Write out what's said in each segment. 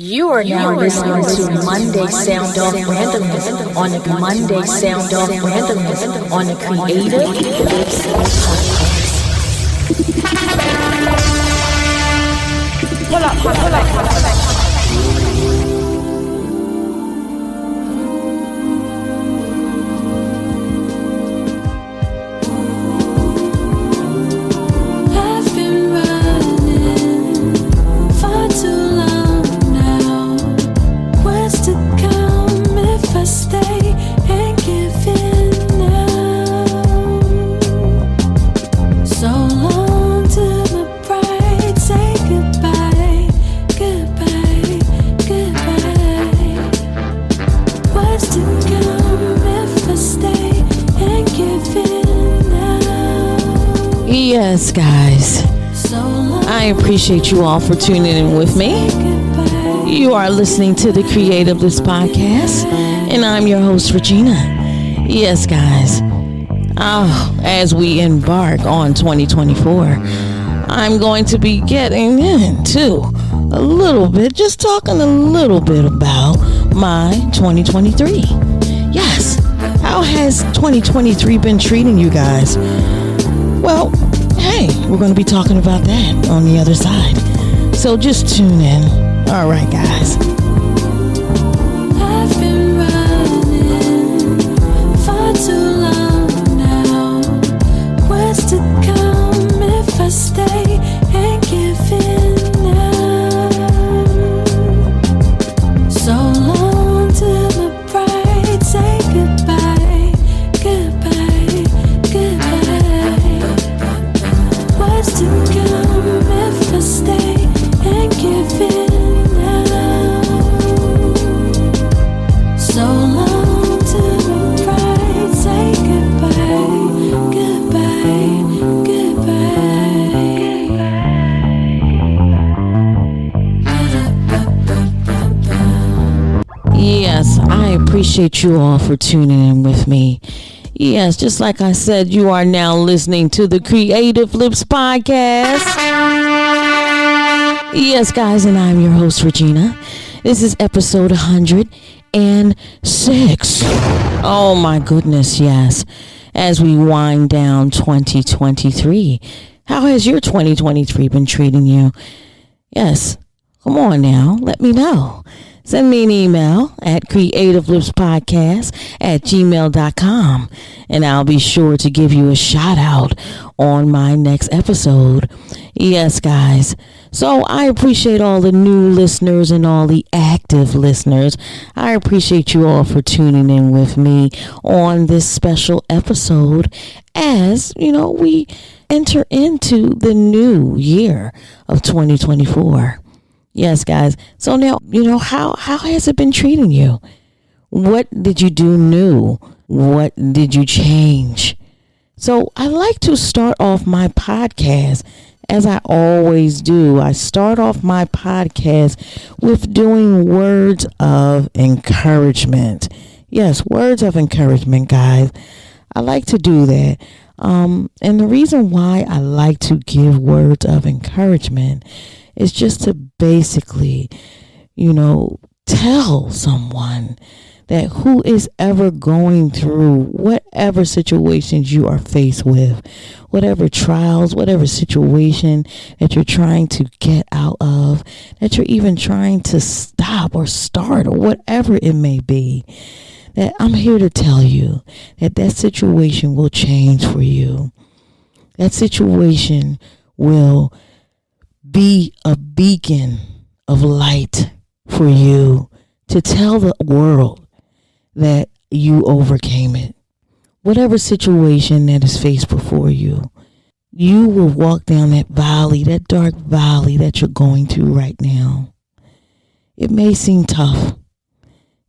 You are now listening to Monday Sound Off Randomness on the Monday Sound Off Randomness on the Creative Lips Podcast. Pull up. Yes, guys, I appreciate you all for tuning in with me. You are listening to the Creative Lips Podcast, and I'm your host, Regina. Yes, guys, as we embark on 2024, I'm going to be getting into a little bit, just talking a little bit about my 2023. Yes, how has 2023 been treating you guys? Well, hey, we're going to be talking about that on the other side. So just tune in. All right, guys. I've been running for too long now. What's to come if I stay and give in now? So long to my pride, say goodbye, goodbye, goodbye. What's to come if I stay and give in now? So long to my pride, say goodbye, goodbye, goodbye. Yes, I appreciate you all for tuning in with me. Yes, just like I said, you are now listening to the Creative Lips Podcast. Yes, guys, and I'm your host, Regina. This is episode 106. Oh, my goodness, yes. As we wind down 2023, how has your 2023 been treating you? Yes, come on now, let me know. Send me an email at creativelipspodcast@gmail.com, and I'll be sure to give you a shout out on my next episode. Yes, guys. So I appreciate all the new listeners and all the active listeners. I appreciate you all for tuning in with me on this special episode as, we enter into the new year of 2024. Yes, guys. So now, how has it been treating you? What did you do new? What did you change? So I like to start off my podcast, as I always do. I start off my podcast with doing words of encouragement. Yes, words of encouragement, guys. I like to do that. And the reason why I like to give words of encouragement is just to basically, tell someone that who is ever going through whatever situations you are faced with, whatever trials, whatever situation that you're trying to get out of, that you're even trying to stop or start or whatever it may be, that I'm here to tell you that that situation will change for you. That situation will be a beacon of light for you to tell the world that you overcame it. Whatever situation that is faced before you, you will walk down that valley, that dark valley that you're going through right now. It may seem tough.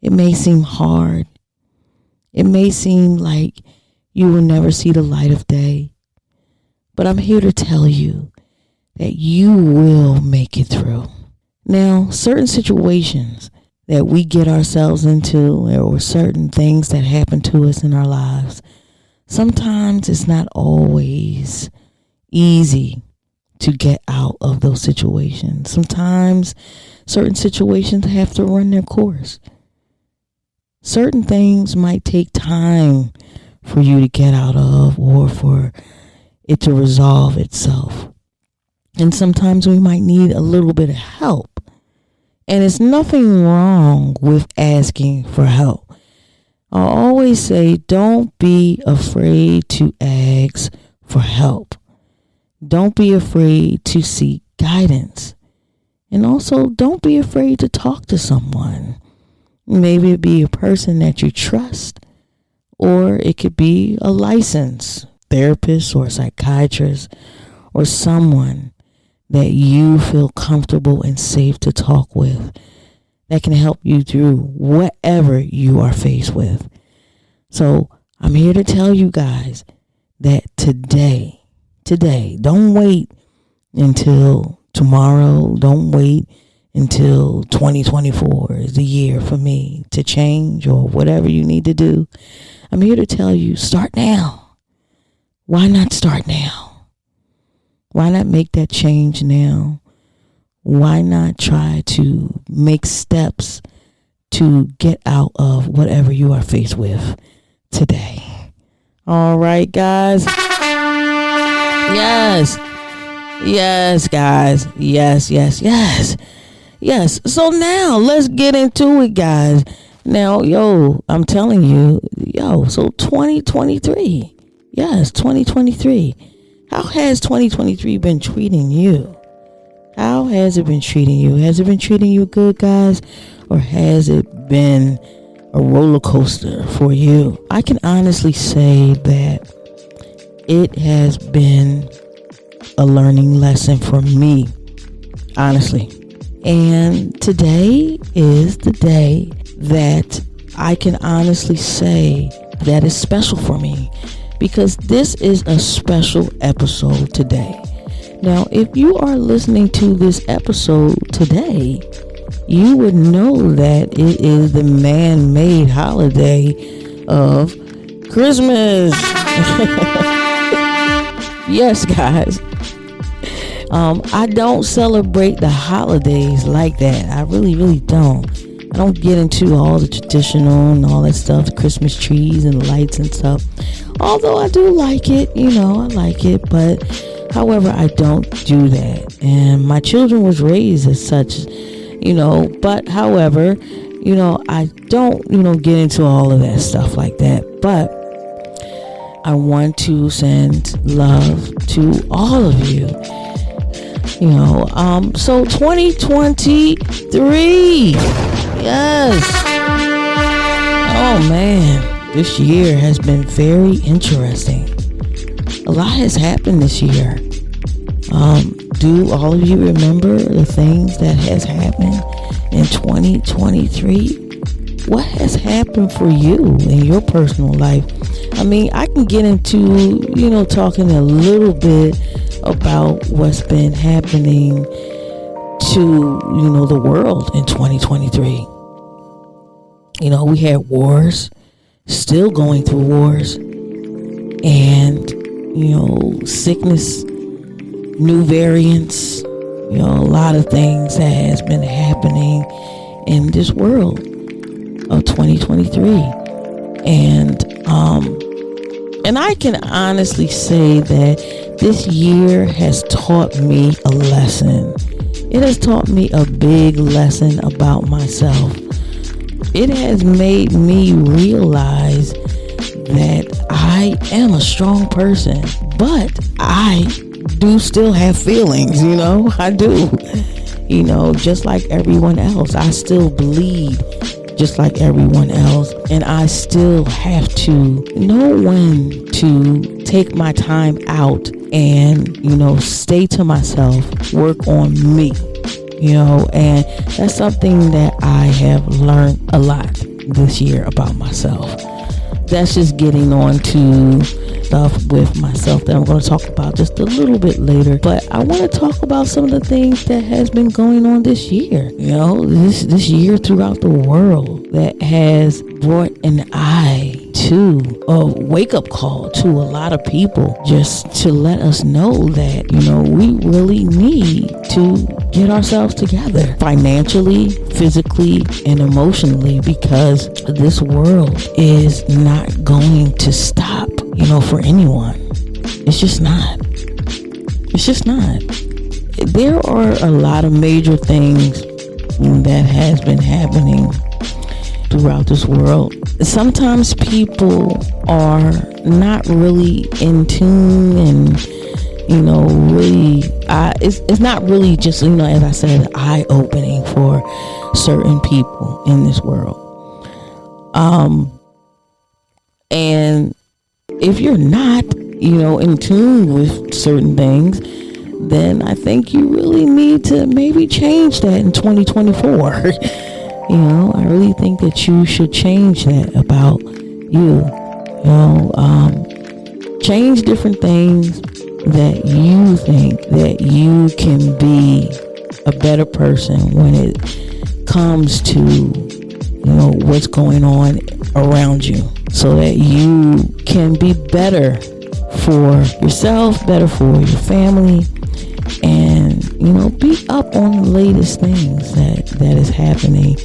It may seem hard. It may seem like you will never see the light of day. But I'm here to tell you that you will make it through. Now, certain situations that we get ourselves into, or certain things that happen to us in our lives, sometimes it's not always easy to get out of those situations. Sometimes certain situations have to run their course. Certain things might take time for you to get out of or for it to resolve itself. And sometimes we might need a little bit of help. And it's nothing wrong with asking for help. I always say, don't be afraid to ask for help. Don't be afraid to seek guidance. And also, don't be afraid to talk to someone. Maybe it be a person that you trust, or it could be a licensed therapist or psychiatrist or someone that you feel comfortable and safe to talk with that can help you through whatever you are faced with. So I'm here to tell you guys that today, don't wait until tomorrow. Don't wait until 2024 is the year for me to change or whatever you need to do. I'm here to tell you, start now. Why not start now? Why not make that change now? Why not try to make steps to get out of whatever you are faced with today? All right, guys. Yes, guys. Yes. So now let's get into it, guys. Now, I'm telling you, so 2023. Yes, 2023. How has 2023 been treating you? How has it been treating you? Has it been treating you good, guys? Or has it been a roller coaster for you? I can honestly say that it has been a learning lesson for me, honestly. And today is the day that I can honestly say that is special for me, because this is a special episode today. Now, if you are listening to this episode today, you would know that it is the man-made holiday of Christmas. Yes, guys. I don't celebrate the holidays like that. I really don't. I don't get into all the traditional and all that stuff, the Christmas trees and lights and stuff. Although I do like it, I like it. But however, I don't do that. And my children was raised as such, but however, I don't, get into all of that stuff like that. But I want to send love to all of you. So 2023, yes. Oh man, this year has been very interesting. A lot has happened this year. Do all of you remember the things that has happened in 2023? What has happened for you in your personal life? I mean, I can get into, talking a little bit about what's been happening to, the world in 2023. We had wars, still going through wars, and, sickness, new variants, a lot of things that has been happening in this world of 2023. And I can honestly say that this year has taught me a lesson. It has taught me a big lesson about myself. It has made me realize that I am a strong person, but I do still have feelings, I do. Just like everyone else, I still bleed just like everyone else, and I still have to know when to take my time out and, stay to myself, work on me, and that's something that I have learned a lot this year about myself. That's just getting on to stuff with myself that I'm going to talk about just a little bit later. But I want to talk about some of the things that has been going on this year. This year throughout the world that has brought an eye to a wake-up call to a lot of people, just to let us know that, we really need to get ourselves together financially, physically, and emotionally, because this world is not going to stop, for anyone. It's just not. There are a lot of major things that has been happening throughout this world. Sometimes people are not really in tune, and really, it's not really just, as I said, eye-opening for certain people in this world. And if you're not, in tune with certain things, then I think you really need to maybe change that in 2024. I really think that you should change that about you. Change different things that you think that you can be a better person when it comes to, what's going on around you, so that you can be better for yourself, better for your family, and be up on the latest things that is happening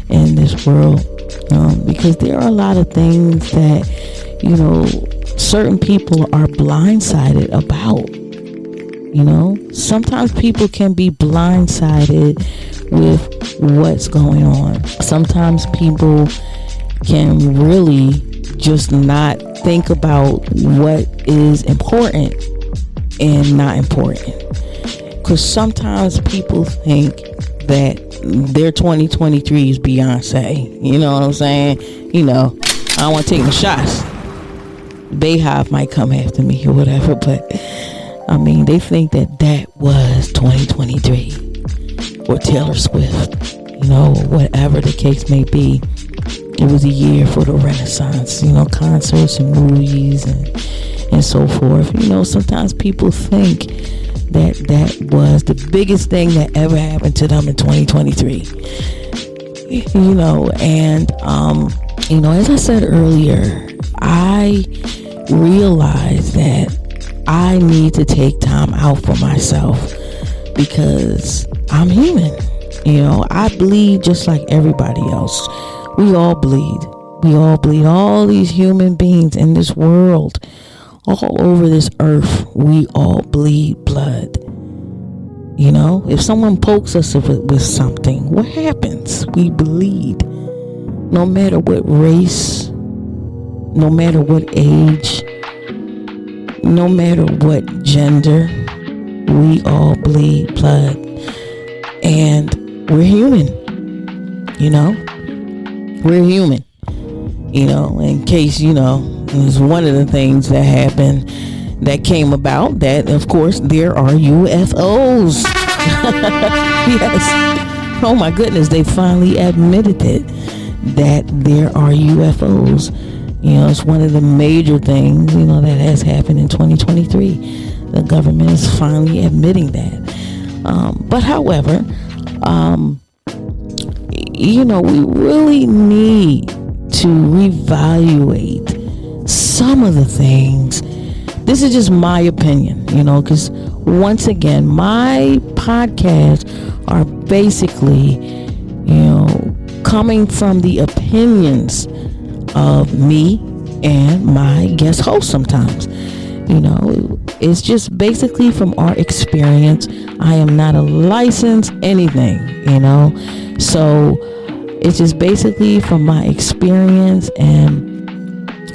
in this world, because there are a lot of things that certain people are blindsided about. Sometimes people can be blindsided with what's going on. Sometimes people can really just not think about what is important and not important. Because sometimes people think that their 2023 is Beyonce. You know what I'm saying? I don't want to take my shots. Bayhive might come after me or whatever, but they think that was 2023 or Taylor Swift, or whatever the case may be. It was a year for the Renaissance, concerts and movies and so forth. Sometimes people think that was the biggest thing that ever happened to them in 2023. And as I said earlier, I realized that I need to take time out for myself, because I'm human. I bleed just like everybody else. We all bleed. All these human beings in this world, all over this earth, we all bleed blood. If someone pokes us with something, what happens? We bleed. No matter what race, no matter what age, no matter what gender, we all bleed blood. And we're human. We're human. In case, it was one of the things that happened that came about, that of course there are UFOs. Yes. Oh my goodness, they finally admitted it, that there are UFOs. It's one of the major things, that has happened in 2023. The government is finally admitting that. But however, we really need to reevaluate some of the things. This is just my opinion, because once again, my podcasts are basically, coming from the opinions of me and my guest host sometimes. It's just basically from our experience. I am not a licensed anything, so it's just basically from my experience and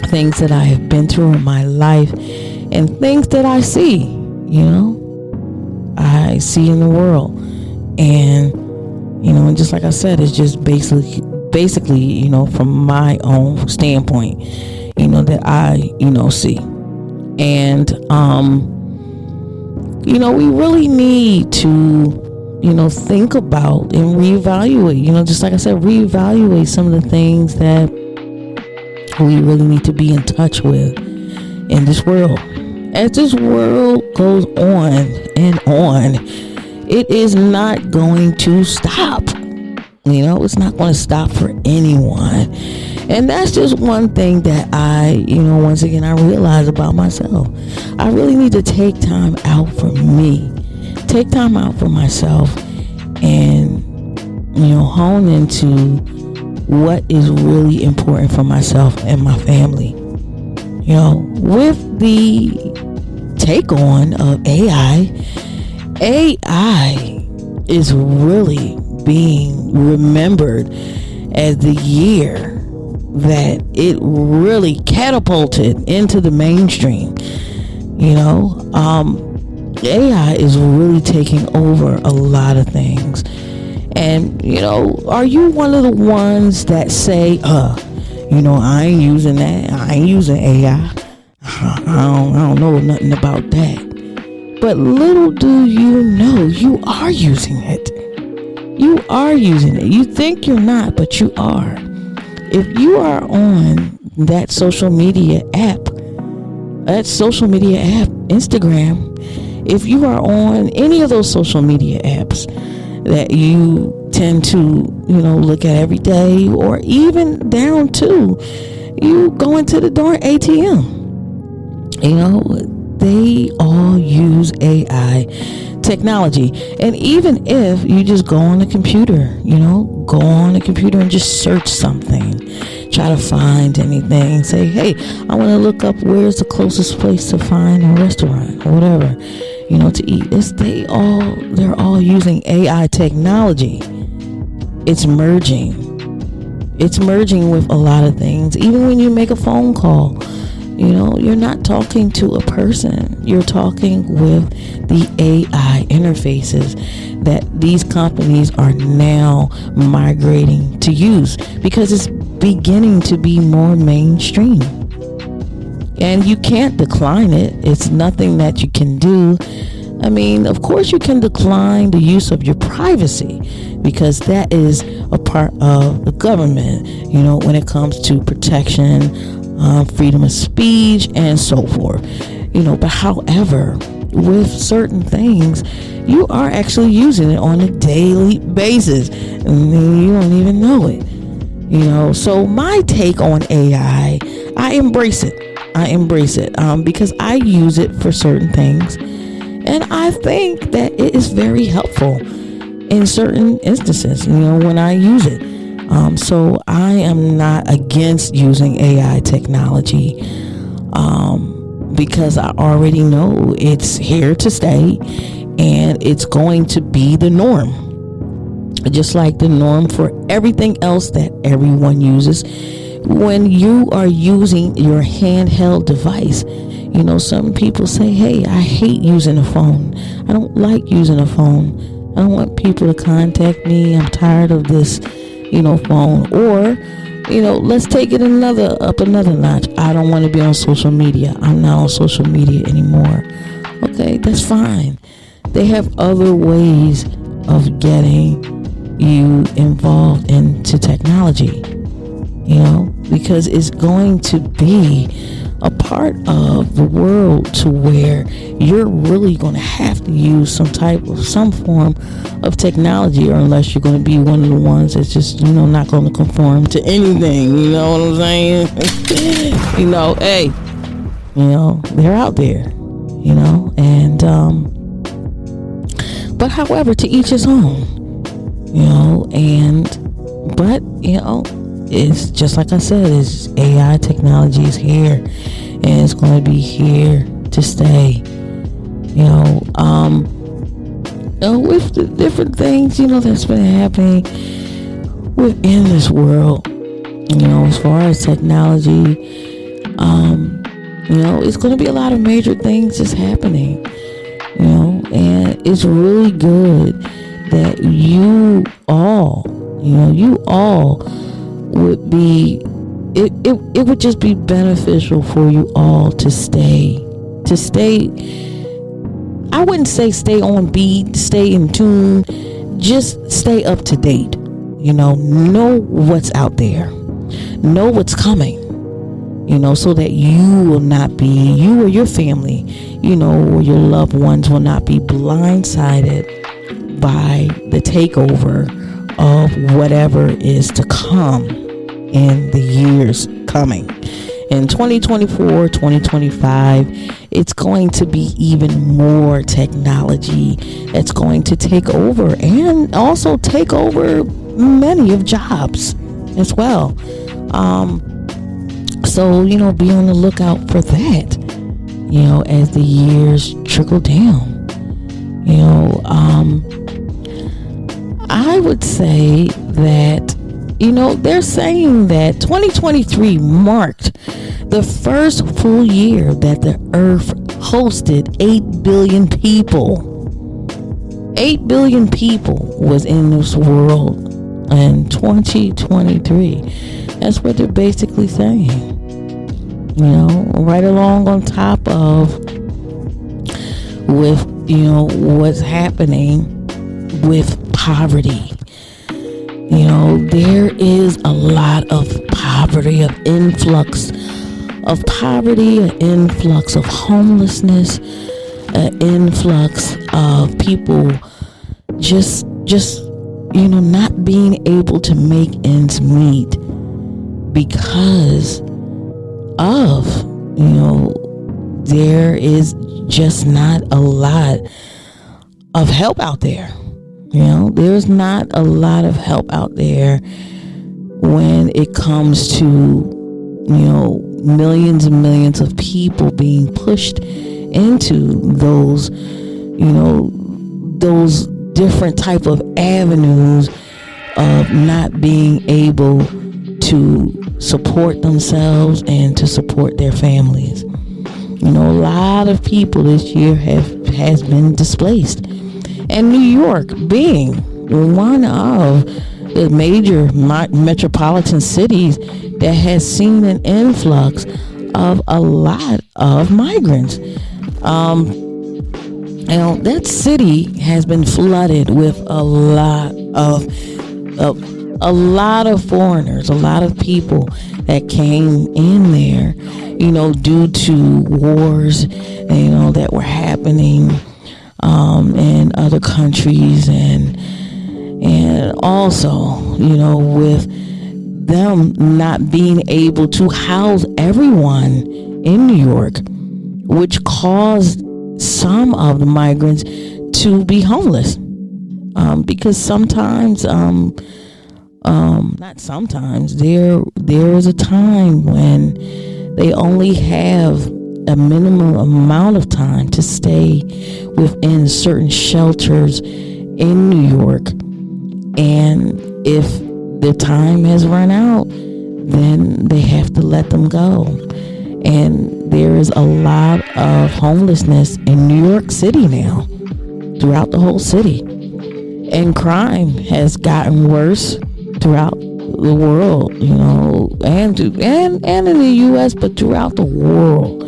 things that I have been through in my life and things that I see, I see in the world. And, and just like I said, it's just basically, from my own standpoint, that I, see. And, we really need to, think about and reevaluate, just like I said, reevaluate some of the things that we really need to be in touch with in this world. As this world goes on and on, it is not going to stop. It's not going to stop for anyone. And that's just one thing that once again, I realize about myself. I really need to take time out for me, take time out for myself, and, hone into what is really important for myself and my family. With the take on of AI is really being remembered as the year that it really catapulted into the mainstream. AI is really taking over a lot of things. And, are you one of the ones that say, I ain't using that. I ain't using AI. I don't know nothing about that. But little do you know, you are using it. You are using it. You think you're not, but you are. If you are on that social media app, Instagram, if you are on any of those social media apps that you tend to, look at every day, or even down to you go into the darn ATM, they all use AI technology. And even if you just go on the computer, and just search something, try to find anything, say, hey, I want to look up where's the closest place to find a restaurant or whatever, to eat. They're all using AI technology. It's merging with a lot of things. Even when you make a phone call, you're not talking to a person. You're talking with the AI interfaces that these companies are now migrating to use, because it's beginning to be more mainstream. And you can't decline it. It's nothing that you can do. I mean, of course you can decline the use of your privacy, because that is a part of the government, when it comes to protection, freedom of speech, and so forth. But however, with certain things, you are actually using it on a daily basis, and you don't even know it. So my take on AI, I embrace it. Because I use it for certain things, and I think that it is very helpful in certain instances, when I use it. So I am not against using AI technology, because I already know it's here to stay, and it's going to be the norm. Just like the norm for everything else that everyone uses. When you are using your handheld device, some people say, hey, I hate using a phone. I don't like using a phone. I don't want people to contact me. I'm tired of this, phone. Or, let's take it another notch. I don't want to be on social media. I'm not on social media anymore. Okay, that's fine. They have other ways of getting you involved into technology, because it's going to be a part of the world to where you're really going to have to use some form of technology, or unless you're going to be one of the ones that's just, not going to conform to anything. You know what I'm saying? Hey, they're out there, and, but however, to each his own, but it's just like I said, it's AI technology is here, and it's going to be here to stay. With the different things, that's been happening within this world, as far as technology, it's going to be a lot of major things that's happening, and it's really good that you all would be, it would just be beneficial for you all to stay, I wouldn't say stay on beat, stay in tune, just stay up to date, know what's out there, know what's coming, so that you or your family, or your loved ones will not be blindsided by the takeover of whatever is to come. in the years coming. In 2024, 2025, it's going to be even more technology that's going to take over, and also take over many of jobs as well. So, be on the lookout for that, as the years trickle down. I would say that, they're saying that 2023 marked the first full year that the earth hosted 8 billion people. 8 billion people was in this world in 2023. That's what they're basically saying. Right along on top of with, what's happening with poverty. There is a lot of poverty, of influx of poverty, an influx of homelessness, an influx of people just not being able to make ends meet because of, there is just not a lot of help out there. There's not a lot of help out there when it comes to, millions and millions of people being pushed into those, those different type of avenues of not being able to support themselves and to support their families. A lot of people this year has been displaced. And New York being one of the major metropolitan cities that has seen an influx of a lot of migrants. That city has been flooded with a lot of foreigners, a lot of people that came in there, due to wars, that were happening in other countries, and also, with them not being able to house everyone in New York, which caused some of the migrants to be homeless. Because sometimes, not sometimes, there is a time when they only have a minimum amount of time to stay within certain shelters in New York, and if the time has run out, then they have to let them go. And there is a lot of homelessness in New York City now, throughout the whole city, and crime has gotten worse throughout the world, and in the U.S., but throughout the world.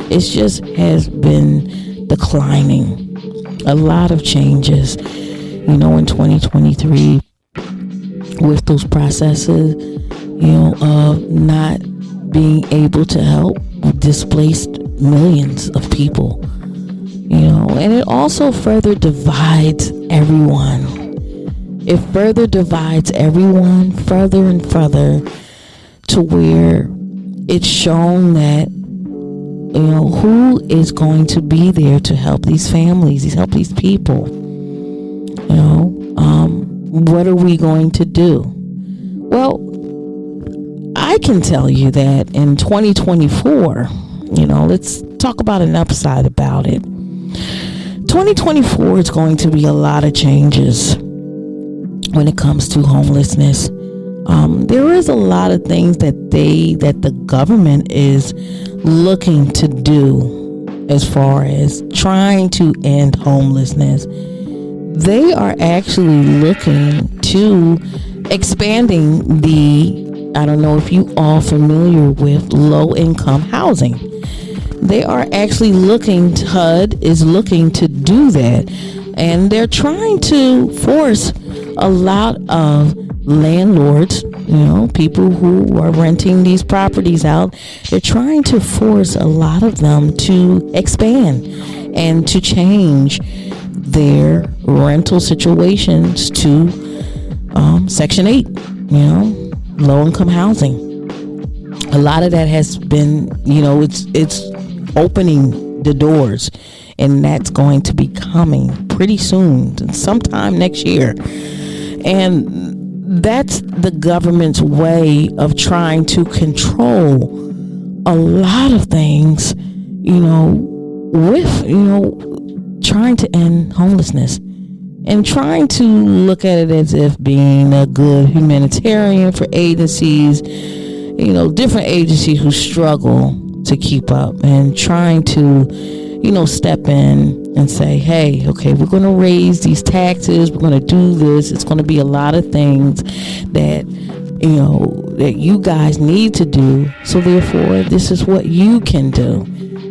It just has been declining. A lot of changes, in 2023 with those processes, of not being able to help displaced millions of people, and it also further divides everyone. It further divides everyone further and further to where it's shown that who is going to be there to help these families, help these people? What are we going to do? Well, I can tell you that in 2024, let's talk about an upside about it. 2024 is going to be a lot of changes when it comes to homelessness. There is a lot of things that the government is looking to do as far as trying to end homelessness. They are actually looking to expanding I don't know if you all familiar with low income housing. They are actually HUD is looking to do that, and they're trying to force a lot of landlords, people who are renting these properties out, they're trying to force a lot of them to expand and to change their rental situations to Section 8, low-income housing. A lot of that has been, it's opening the doors, and that's going to be coming pretty soon, sometime next year. And that's the government's way of trying to control a lot of things, with, trying to end homelessness and trying to look at it as if being a good humanitarian for agencies, different agencies who struggle to keep up, and trying to, step in and say, hey, okay, we're going to raise these taxes. We're going to do this. It's going to be a lot of things that, that you guys need to do. So therefore, this is what you can do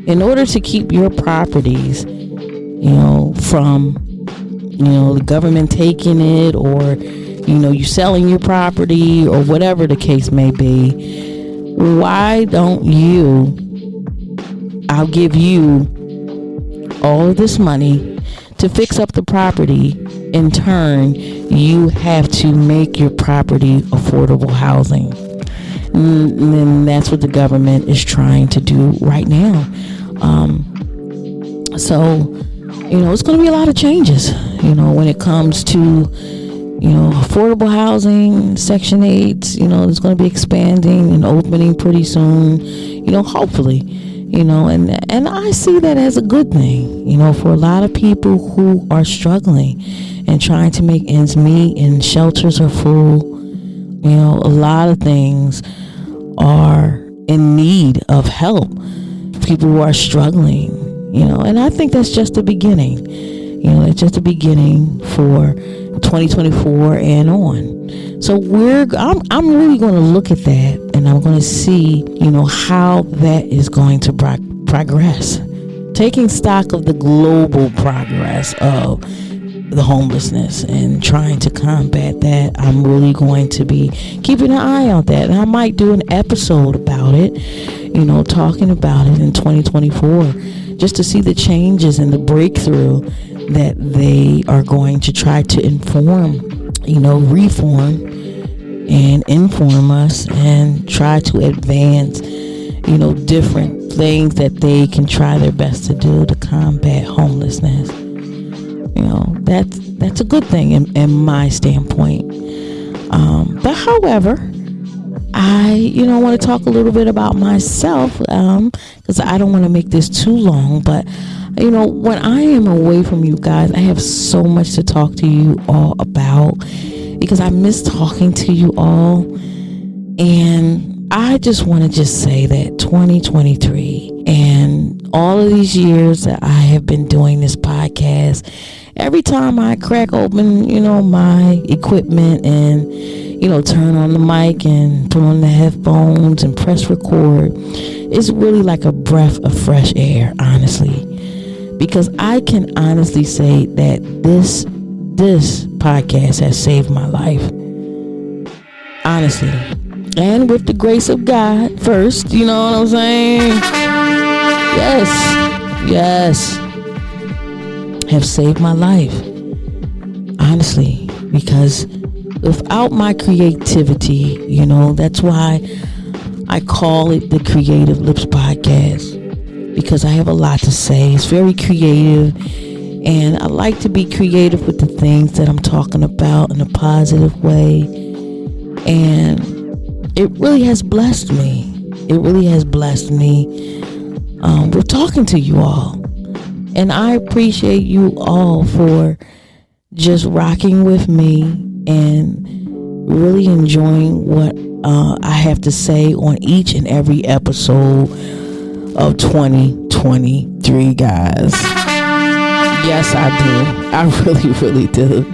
in order to keep your properties, from, the government taking it, or, you selling your property, or whatever the case may be. Why don't I'll give you all of this money to fix up the property. In turn, you have to make your property affordable housing. And that's what the government is trying to do right now. So, it's going to be a lot of changes, when it comes to, affordable housing, Section 8, it's going to be expanding and opening pretty soon, hopefully, and I see that as a good thing, for a lot of people who are struggling and trying to make ends meet, and shelters are full. A lot of things are in need of help. People who are struggling, and I think that's just the beginning. It's just the beginning for 2024 and on. So I'm really going to look at that, and I'm going to see, how that is going to progress. Taking stock of the global progress of the homelessness and trying to combat that, I'm really going to be keeping an eye on that. And I might do an episode about it, talking about it in 2024, just to see the changes and the breakthrough that they are going to try to reform and inform us, and try to advance, different things that they can try their best to do to combat homelessness. That's a good thing in my standpoint. But however, I, want to talk a little bit about myself, because I don't want to make this too long. But, when I am away from you guys, I have so much to talk to you all about, because I miss talking to you all. And I just want to say that 2023 and all of these years that I have been doing this podcast, every time I crack open, my equipment and, turn on the mic and put on the headphones and press record, it's really like a breath of fresh air, honestly. Because I can honestly say that this podcast has saved my life. Honestly. And with the grace of God first, you know what I'm saying? Yes. Have saved my life. Honestly. Because without my creativity, that's why I call it the Creative Lips Podcast. Because I have a lot to say. It's very creative. And I like to be creative with the things that I'm talking about in a positive way. And it really has blessed me. With talking to you all. And I appreciate you all for just rocking with me and really enjoying what I have to say on each and every episode of 2023, guys. Yes, I do. I really do.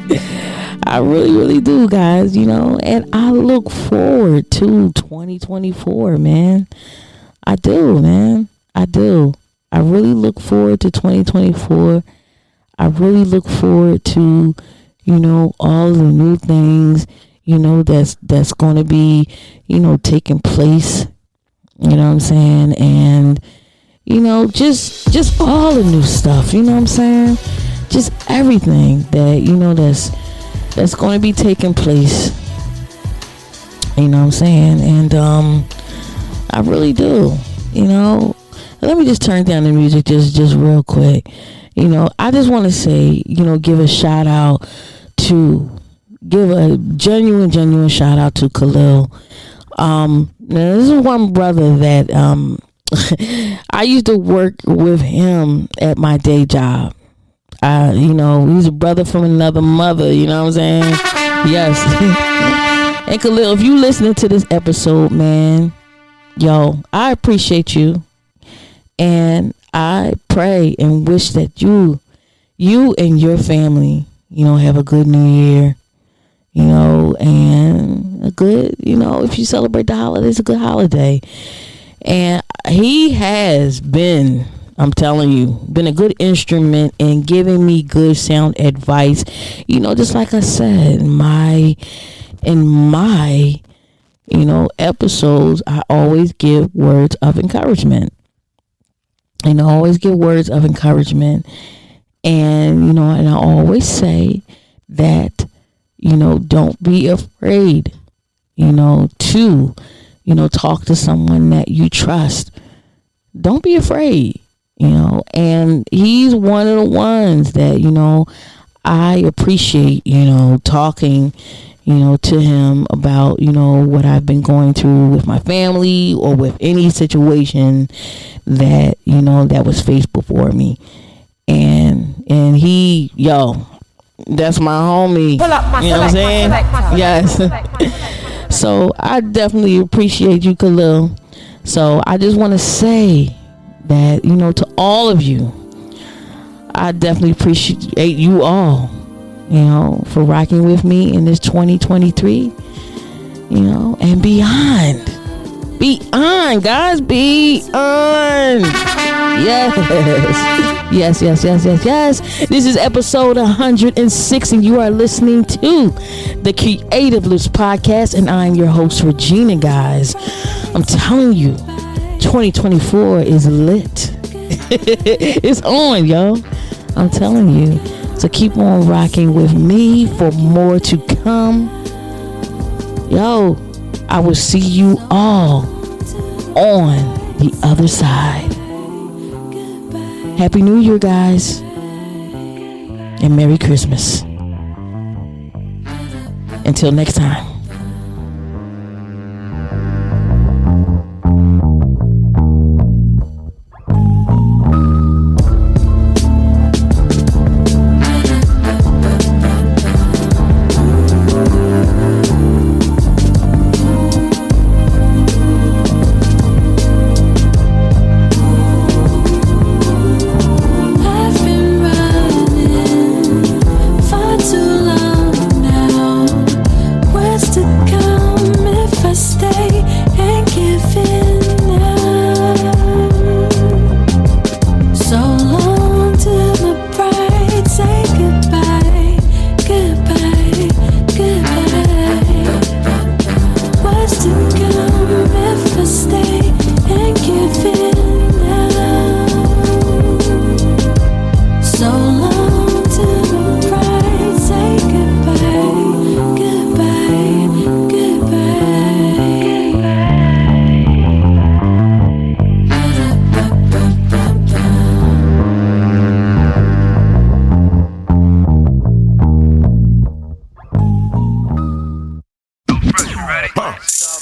I really do, guys, and I look forward to 2024, man. I do, man. I do. I really look forward to 2024. I really look forward to, all the new things, that's going to be, taking place. You know what I'm saying? And, just all the new stuff, you know what I'm saying? Just everything that, that's going to be taking place You know what I'm saying? And I really do. You know, let me just turn down the music just real quick. You know, I just want to say, you know, give a genuine shout out to Khalil. Now this is one brother that I used to work with him at my day job. You know, he's a brother from another mother, you know what I'm saying? Yes. And Khalil, if you listening to this episode, man, yo, I appreciate you. And I pray and wish that you and your family, you know, have a good new year, you know, and a good, you know, if you celebrate the holidays, a good holiday. And he has been, I'm telling you, been a good instrument in giving me good sound advice. You know, just like I said, in my, you know, episodes, I always give words of encouragement. You know, I always give words of encouragement. And, you know, and I always say that, you know, don't be afraid, you know, to, you know, talk to someone that you trust. Don't be afraid, you know, and he's one of the ones that, you know, I appreciate, you know, talking, you know, to him about, you know, what I've been going through with my family or with any situation that, you know, that was faced before me. And he, yo, that's my homie. You know what I'm saying? Yes. So I definitely appreciate you, Khalil. So I just want to say that, you know, to all of you, I definitely appreciate you all, you know, for rocking with me in this 2023, you know, and beyond, guys, beyond. Yes. This is episode 106, and you are listening to the Creative Lips Podcast, and I'm your host, Regina, guys. I'm telling you, 2024 is lit. It's on, yo. I'm telling you. So keep on rocking with me for more to come. Yo, I will see you all on the other side. Happy New Year, guys. And Merry Christmas. Until next time.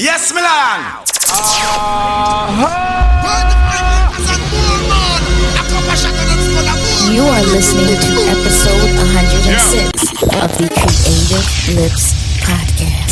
Yes, Milan. You are listening to episode 106 of the Creative Lips Podcast.